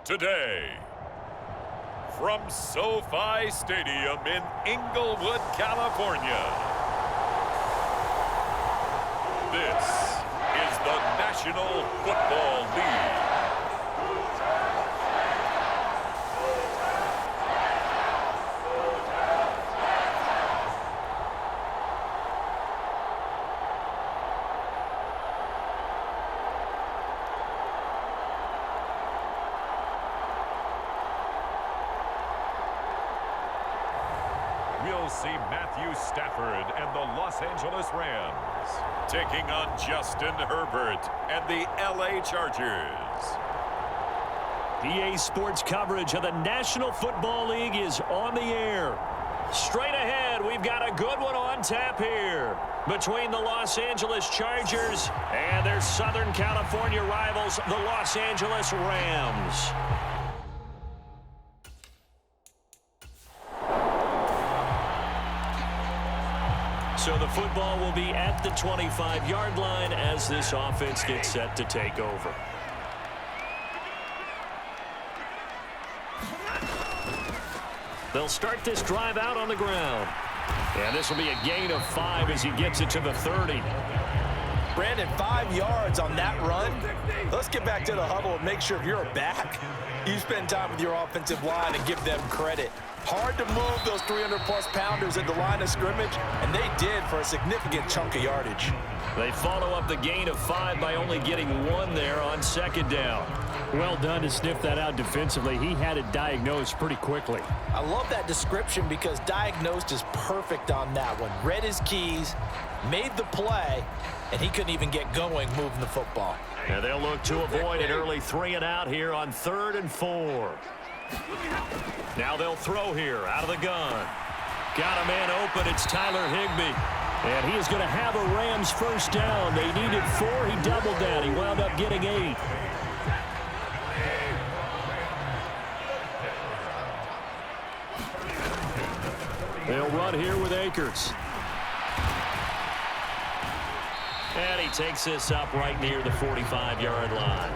Today, from SoFi Stadium in Inglewood, California, this is the National Football League. We'll see Matthew Stafford and the Los Angeles Rams taking on Justin Herbert and the LA Chargers. EA Sports coverage of the National Football League is on the air. Straight ahead, we've got a good one on tap here between the Los Angeles Chargers and their Southern California rivals, the Los Angeles Rams. So the football will be at the 25-yard line as this offense gets set to take over. They'll start this drive out on the ground. And this will be a gain of 5 as he gets it to the 30. Brandon, 5 yards on that run. Let's get back to the huddle and make sure if you're a back, you spend time with your offensive line and give them credit. Hard to move those 300-plus pounders at the line of scrimmage, and they did for a significant chunk of yardage. They follow up the gain of 5 by only getting 1 there on second down. Well done to sniff that out defensively. He had it diagnosed pretty quickly. I love that description because diagnosed is perfect on that one. Read his keys, made the play, and he couldn't even get going moving the football. And they'll look to avoid an early 3 and out here on 3rd and 4. Now they'll throw here out of the gun. Got a man open. It's Tyler Higbee. And he is going to have a Rams first down. They needed 4. He doubled that. He wound up getting 8. They'll run here with Akers. And he takes this up right near the 45-yard line.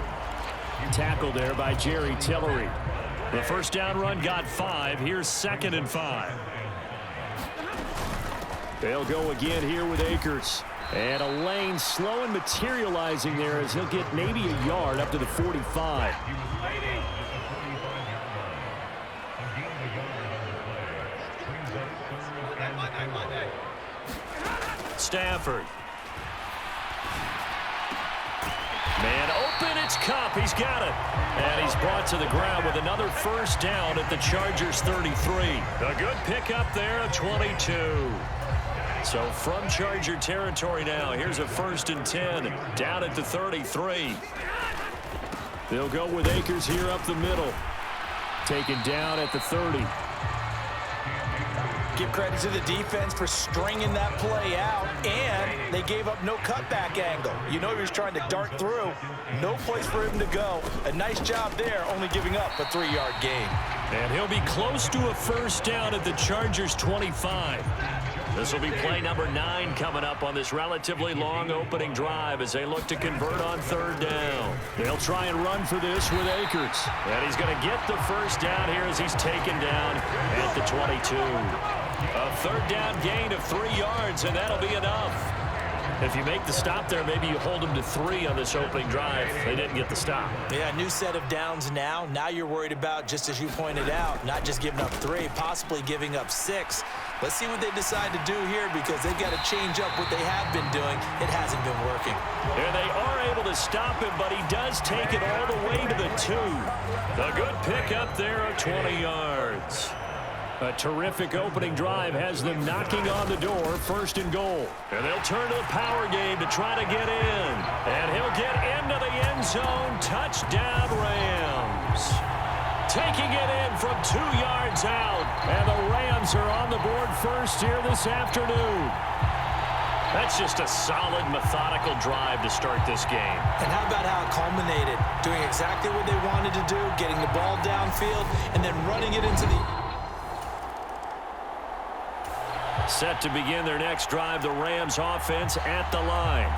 Tackled there by Jerry Tillery. The first down run got 5. Here's 2nd and 5. They'll go again here with Akers. And a lane slow and materializing there as he'll get maybe a yard up to the 45. Stafford. Man open, it's Cup. He's got it. And he's brought to the ground with another first down at the Chargers 33. A good pickup there of 22. So from Charger territory now, here's a 1st and 10 down at the 33. They'll go with Akers here up the middle. Taken down at the 30. Give credit to the defense for stringing that play out, and they gave up no cutback angle. You know he was trying to dart through. No place for him to go. A nice job there, only giving up a 3-yard gain. And he'll be close to a first down at the Chargers 25. This will be play number 9 coming up on this relatively long opening drive as they look to convert on 3rd down. They'll try and run for this with Akers. And he's going to get the first down here as he's taken down at the 22. A 3rd down gain of 3 yards, and that'll be enough. If you make the stop there, maybe you hold them to 3 on this opening drive. They didn't get the stop. Yeah, new set of downs now. Now you're worried about, just as you pointed out, not just giving up 3, possibly giving up 6. Let's see what they decide to do here because they've got to change up what they have been doing. It hasn't been working. And they are able to stop him, but he does take it all the way to the 2. A good pickup there of 20 yards. A terrific opening drive has them knocking on the door, 1st and goal. And they'll turn to the power game to try to get in. And he'll get into the end zone. Touchdown, Rams. Taking it in from 2 yards out. And the Rams are on the board first here this afternoon. That's just a solid, methodical drive to start this game. And how about how it culminated? Doing exactly what they wanted to do, getting the ball downfield, and then running it into the... Set to begin their next drive, the Rams offense at the line.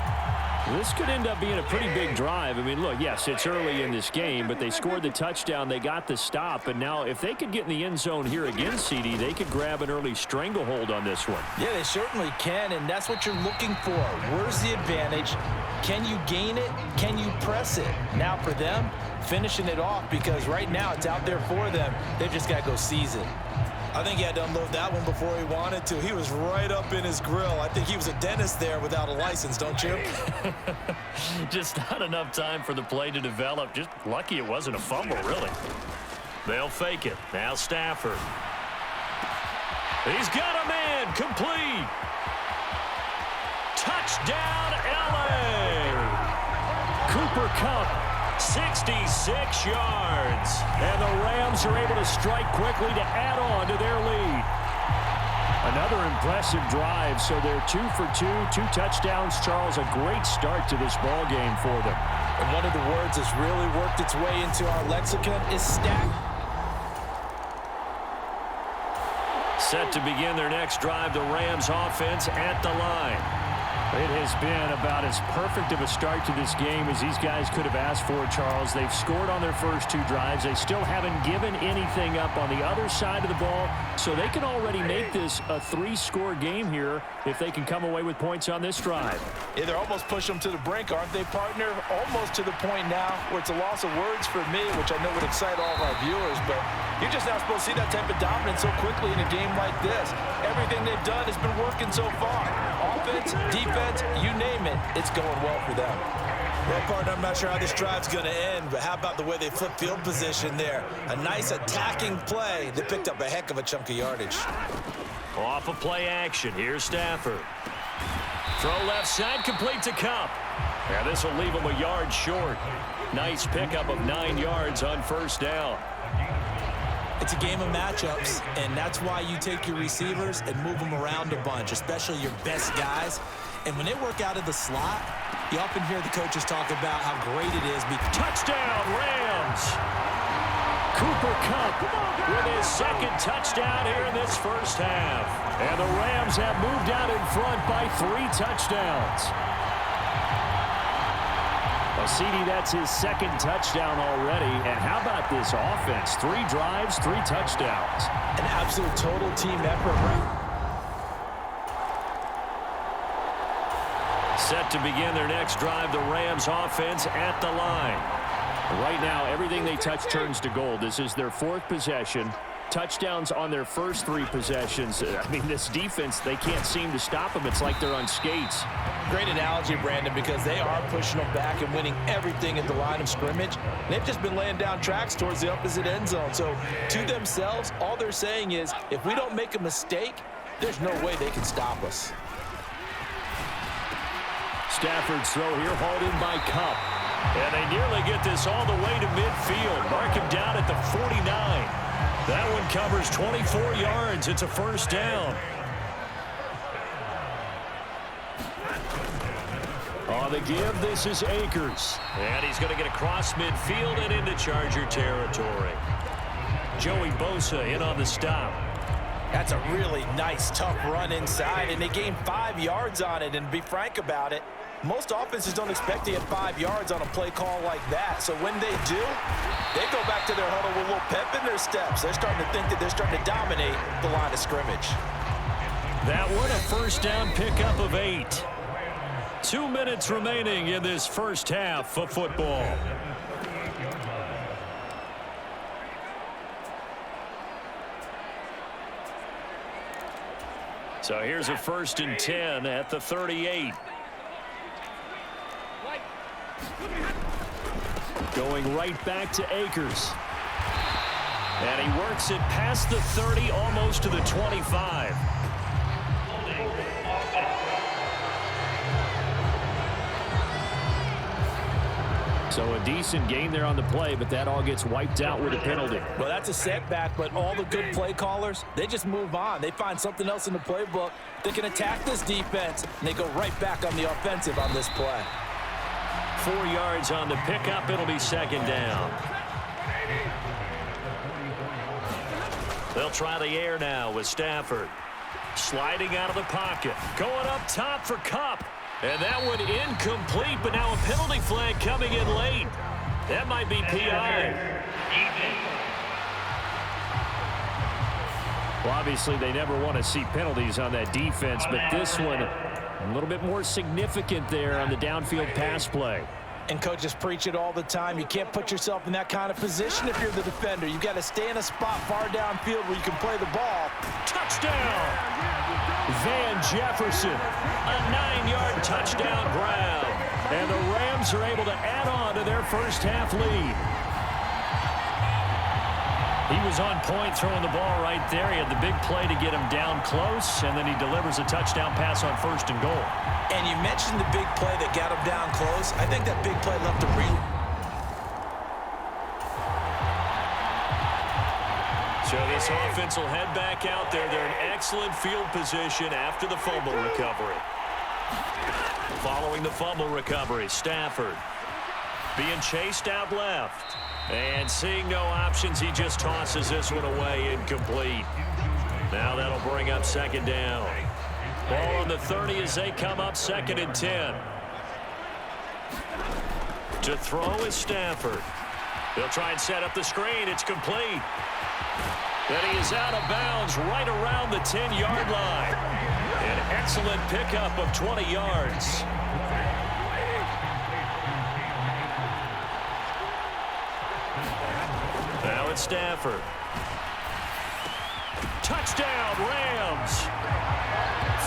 This could end up being a pretty big drive. I mean, look, yes, it's early in this game, but they scored the touchdown. They got the stop. And now if they could get in the end zone here again, CD, they could grab an early stranglehold on this one. Yeah, they certainly can, and that's what you're looking for. Where's the advantage? Can you gain it? Can you press it? Now for them, finishing it off, because right now it's out there for them. They've just got to go seize it. I think he had to unload that one before he wanted to. He was right up in his grill. I think he was a dentist there without a license, don't you? Just not enough time for the play to develop. Just lucky it wasn't a fumble, really. They'll fake it. Now Stafford. He's got a man. Complete. Touchdown, L.A. Cooper Kupp. 66 yards. And the Rams are able to strike quickly to add on to their lead. Another impressive drive, so they're 2 for 2, 2 touchdowns. Charles, a great start to this ball game for them. And one of the words that's really worked its way into our lexicon is stack. Set to begin their next drive, the Rams offense at the line. It has been about as perfect of a start to this game as these guys could have asked for, Charles. They've scored on their first 2 drives. They still haven't given anything up on the other side of the ball, so they can already make this a 3-score game here if they can come away with points on this drive. Yeah, they're almost pushing them to the brink, aren't they, partner? Almost to the point now where it's a loss of words for me, which I know would excite all of our viewers, but you're just not supposed to see that type of dominance so quickly in a game like this. Everything they've done has been working so far. Offense, defense, you name it, it's going well for them. Well, partner, I'm not sure how this drive's going to end, but how about the way they flip field position there? A nice attacking play. They picked up a heck of a chunk of yardage. Off of play action, here's Stafford. Throw left side, complete to Kupp. Yeah, this will leave him a yard short. Nice pickup of 9 yards on first down. It's a game of matchups, and that's why you take your receivers and move them around a bunch, especially your best guys. And when they work out of the slot, you often hear the coaches talk about how great it is. Touchdown, Rams! Cooper Kupp with his 2nd touchdown here in this first half. And the Rams have moved out in front by 3 touchdowns. Well, CD, that's his 2nd touchdown already. And how about this offense? 3 drives, 3 touchdowns. An absolute total team effort. Set to begin their next drive, the Rams offense at the line. Right now, everything they touch turns to gold. This is their 4th possession. Touchdowns on their first 3 possessions. I mean, this defense, they can't seem to stop them. It's like they're on skates. Great analogy, Brandon, because they are pushing them back and winning everything at the line of scrimmage. They've just been laying down tracks towards the opposite end zone. So to themselves, all they're saying is, if we don't make a mistake, there's no way they can stop us. Stafford's throw here hauled in by Kupp. And they nearly get this all the way to midfield. Mark him down at the 49. That one covers 24 yards. It's a first down. On the give, this is Akers. And he's going to get across midfield and into Charger territory. Joey Bosa in on the stop. That's a really nice, tough run inside, and they gained 5 yards on it. And to be frank about it, most offenses don't expect to get 5 yards on a play call like that. So when they do, they go back to their huddle with a little pep in their steps. They're starting to think that they're starting to dominate the line of scrimmage. That one, a first down pickup of 8. 2 minutes remaining in this first half of football. So here's a 1st and 10 at the 38. Going right back to Akers. And he works it past the 30, almost to the 25. So a decent gain there on the play, but that all gets wiped out with a penalty. Well, that's a setback, but all the good play callers, they just move on. They find something else in the playbook. They can attack this defense, and they go right back on the offensive on this play. 4 yards on the pickup. It'll be second down. They'll try the air now with Stafford. Sliding out of the pocket. Going up top for Kupp. And that one incomplete, but now a penalty flag coming in late. That might be PI. Well, obviously, they never want to see penalties on that defense, but this one a little bit more significant there on the downfield pass play. And coaches preach it all the time. You can't put yourself in that kind of position if you're the defender. You've got to stay in a spot far downfield where you can play the ball. Touchdown! Van Jefferson, a 9-yard touchdown grab. And the Rams are able to add on to their first half lead. He was on point throwing the ball right there. He had the big play to get him down close, and then he delivers a touchdown pass on 1st and goal. And you mentioned the big play that got him down close. I think that big play left a real. So this offense will head back out there. They're in excellent field position after the fumble recovery. Following the fumble recovery, Stafford being chased out left. And seeing no options, he just tosses this one away incomplete. Now that'll bring up second down. Ball on the 30 as they come up 2nd and 10. To throw is Stafford. They'll try and set up the screen. It's complete. Then he is out of bounds right around the 10-yard line. An excellent pickup of 20 yards. Now it's Stafford. Touchdown, Rams.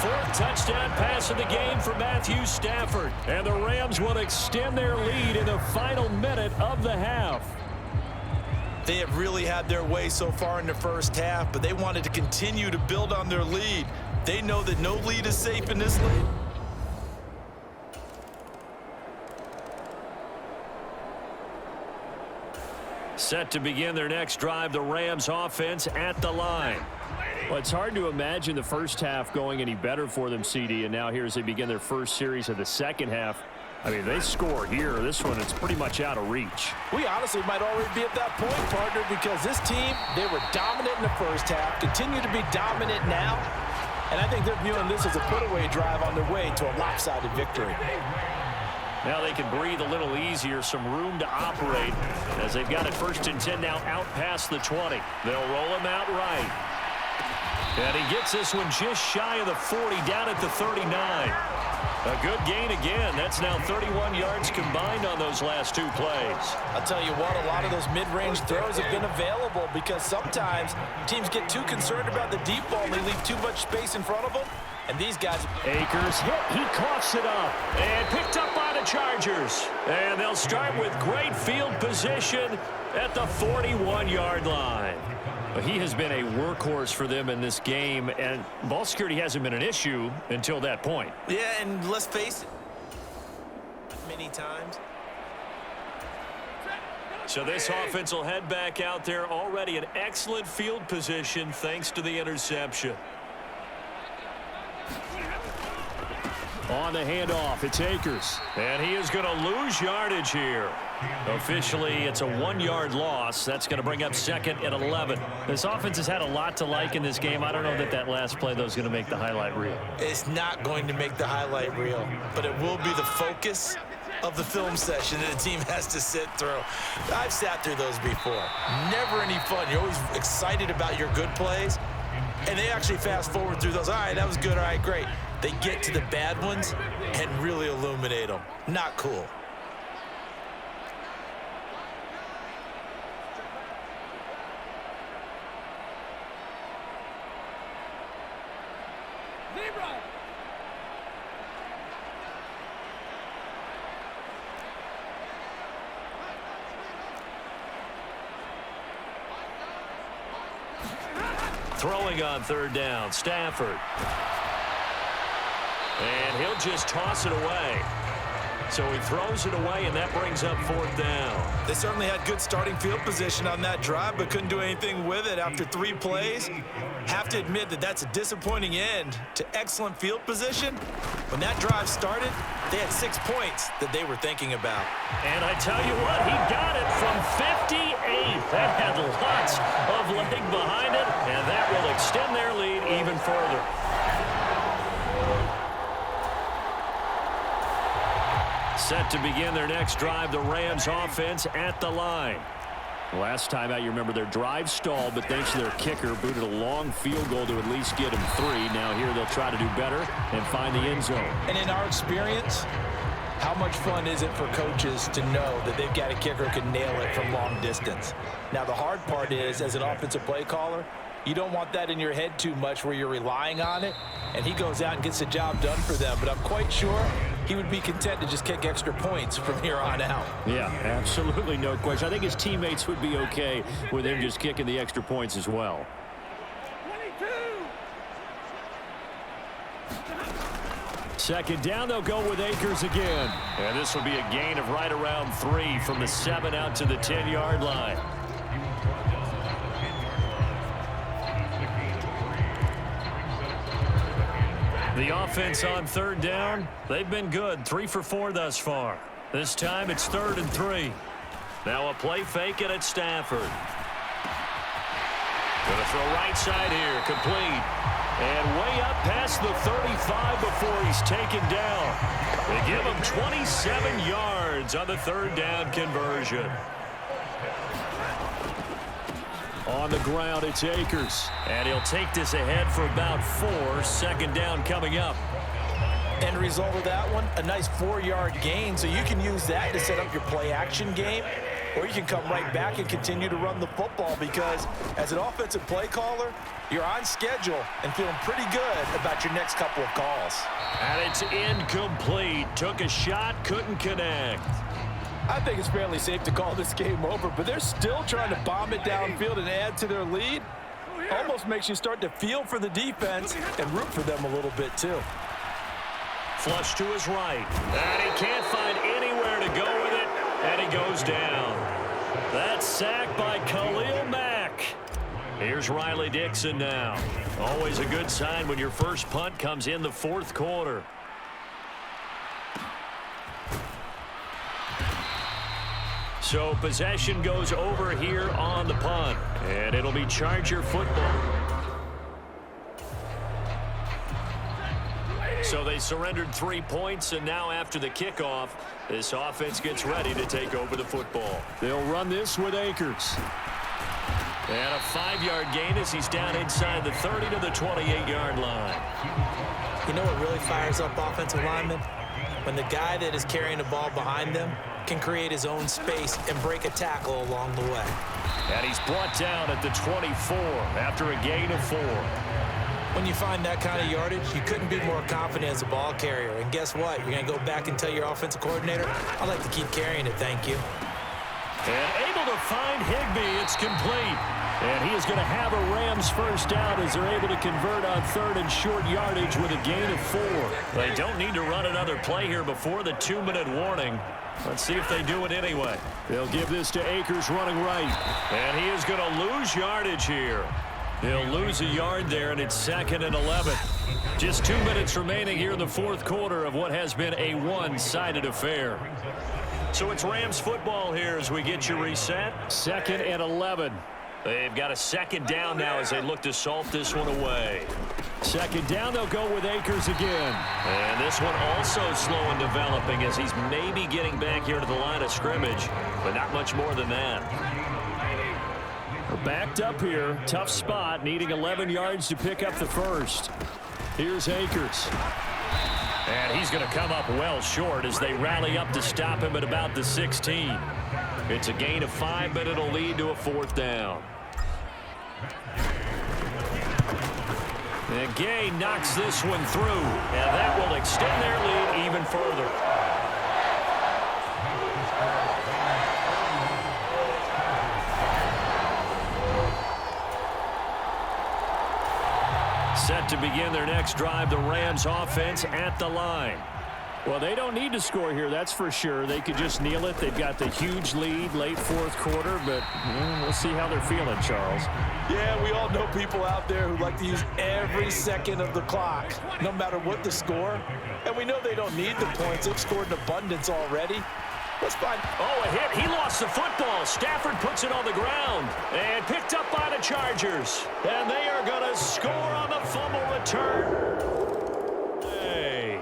4th touchdown pass of the game for Matthew Stafford. And the Rams will extend their lead in the final minute of the half. They have really had their way so far in the first half, but they wanted to continue to build on their lead. They know that no lead is safe in this league. Set to begin their next drive, the Rams offense at the line. Well, it's hard to imagine the first half going any better for them, CD, and now here as they begin their first series of the second half. I mean, they score here. This one, it's pretty much out of reach. We honestly might already be at that point, partner, because this team, they were dominant in the first half, continue to be dominant now, and I think they're viewing this as a put-away drive on their way to a lopsided victory. Now they can breathe a little easier, some room to operate as they've got it 1st and 10 now out past the 20. They'll roll him out right. And he gets this one just shy of the 40 down at the 39. A good gain again. That's now 31 yards combined on those last 2 plays. I'll tell you what, a lot of those mid-range throws have been available because sometimes teams get too concerned about the deep ball and they leave too much space in front of them. And these guys... Akers hit. He coughs it up. And picked up by the Chargers. And they'll start with great field position at the 41-yard line. He has been a workhorse for them in this game, and ball security hasn't been an issue until that point. Yeah, and let's face it, many times. So this offense will head back out there, already in excellent field position thanks to the interception. On the handoff, it's Akers. And he is going to lose yardage here. Officially, it's a 1-yard loss. That's going to bring up 2nd and 11. This offense has had a lot to like in this game. I don't know that last play, though, is going to make the highlight reel. It's not going to make the highlight reel, but it will be the focus of the film session that the team has to sit through. I've sat through those before. Never any fun. You're always excited about your good plays, and they actually fast forward through those. All right, that was good. All right, great. They get to the bad ones and really illuminate them. Not cool. Throwing on third down, Stafford. And he'll just toss it away. So he throws it away, and that brings up fourth down. They certainly had good starting field position on that drive, but couldn't do anything with it after 3 plays. Have to admit that that's a disappointing end to excellent field position. When that drive started, they had 6 points that they were thinking about. And I tell you what, he got it from 58. That had lots of leg behind it, and that will extend their lead even further. Set to begin their next drive, the Rams offense at the line. Last time out, you remember their drive stalled, but thanks to their kicker, booted a long field goal to at least get them 3. Now here they'll try to do better and find the end zone. And in our experience, how much fun is it for coaches to know that they've got a kicker who can nail it from long distance? Now the hard part is, as an offensive play caller, you don't want that in your head too much where you're relying on it, and he goes out and gets the job done for them. But I'm quite sure he would be content to just kick extra points from here on out. Yeah, absolutely no question. I think his teammates would be okay with him just kicking the extra points as well. 2nd down, they'll go with Akers again. And this will be a gain of right around 3 from the 7 out to the 10-yard line. The offense on 3rd down, they've been good. 3 for 4 thus far. This time it's 3rd and 3. Now a play fake it at Stafford. Going to throw right side here, complete. And way up past the 35 before he's taken down. They give him 27 yards on the 3rd down conversion. On the ground, it's Akers. And he'll take this ahead for about 4. 2nd down coming up. End result of that one, a nice 4-yard gain, so you can use that to set up your play-action game, or you can come right back and continue to run the football because as an offensive play caller, you're on schedule and feeling pretty good about your next couple of calls. And it's incomplete. Took a shot, couldn't connect. I think it's fairly safe to call this game over, but they're still trying to bomb it downfield and add to their lead. Almost makes you start to feel for the defense and root for them a little bit too. Flush to his right. And he can't find anywhere to go with it, and he goes down. That's sacked by Khalil Mack. Here's Riley Dixon now. Always a good sign when your first punt comes in the 4th quarter. So possession goes over here on the punt, and it'll be Charger football. So they surrendered 3 points, and now after the kickoff, this offense gets ready to take over the football. They'll run this with Akers. And a 5-yard gain as he's down inside the 30 to the 28-yard line. You know what really fires up offensive linemen? When the guy that is carrying the ball behind them can create his own space and break a tackle along the way. And he's brought down at the 24 after a gain of 4. When you find that kind of yardage, you couldn't be more confident as a ball carrier. And guess what? You're going to go back and tell your offensive coordinator, I'd like to keep carrying it, thank you. And able to find Higbee. It's complete. And he is going to have a Rams first down as they're able to convert on 3rd and short yardage with a gain of 4. They don't need to run another play here before the 2-minute warning. Let's see if they do it anyway. They'll give this to Akers running right. And he is going to lose yardage here. He'll lose a yard there, and it's 2nd and 11. Just 2 minutes remaining here in the 4th quarter of what has been a one-sided affair. So it's Rams football here as we get you reset. 2nd and 11. They've got a 2nd down now as they look to salt this one away. 2nd down, they'll go with Akers again. And this one also slow in developing as he's maybe getting back here to the line of scrimmage, but not much more than that. We're backed up here. Tough spot, needing 11 yards to pick up the first. Here's Akers. And he's going to come up well short as they rally up to stop him at about the 16. It's a gain of 5, but it'll lead to a 4th down. And Gay knocks this one through, and that will extend their lead even further. Set to begin their next drive, the Rams offense at the line. Well, they don't need to score here, that's for sure. They could just kneel it. They've got the huge lead late fourth quarter, but we'll see how they're feeling, Charles. Yeah, we all know people out there who like to use every second of the clock, no matter what the score. And we know they don't need the points. They've scored in abundance already. Let's find. Oh, a hit. He lost the football. Stafford puts it on the ground and picked up by the Chargers. And they are going to score on the fumble return. Hey.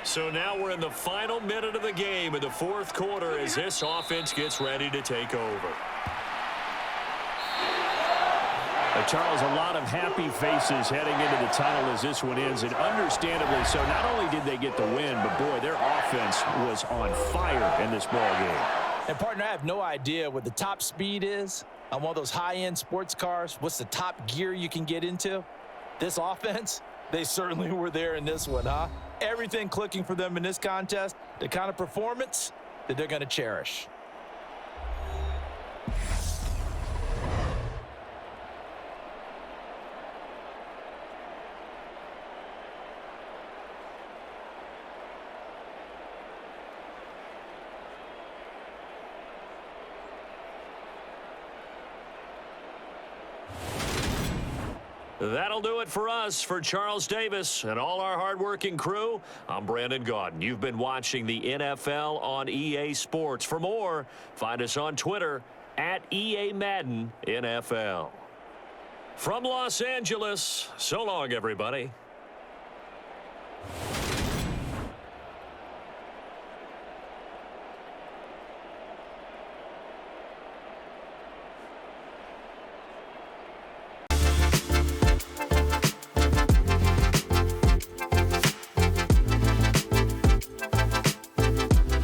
So now we're in the final minute of the game in the fourth quarter as this offense gets ready to take over. Charles, a lot of happy faces heading into the tunnel as this one ends, and understandably so. Not only did they get the win, but boy, their offense was on fire in this ball game. And partner, I have no idea what the top speed is on one of those high-end sports cars. What's the top gear you can get into? This offense, they certainly were there in this one, huh? Everything clicking for them in this contest, the kind of performance that they're going to cherish. That'll do it for us. For Charles Davis and all our hardworking crew, I'm Brandon Gaudin. You've been watching the NFL on EA Sports. For more, find us on Twitter at EA Madden NFL. From Los Angeles, so long, everybody.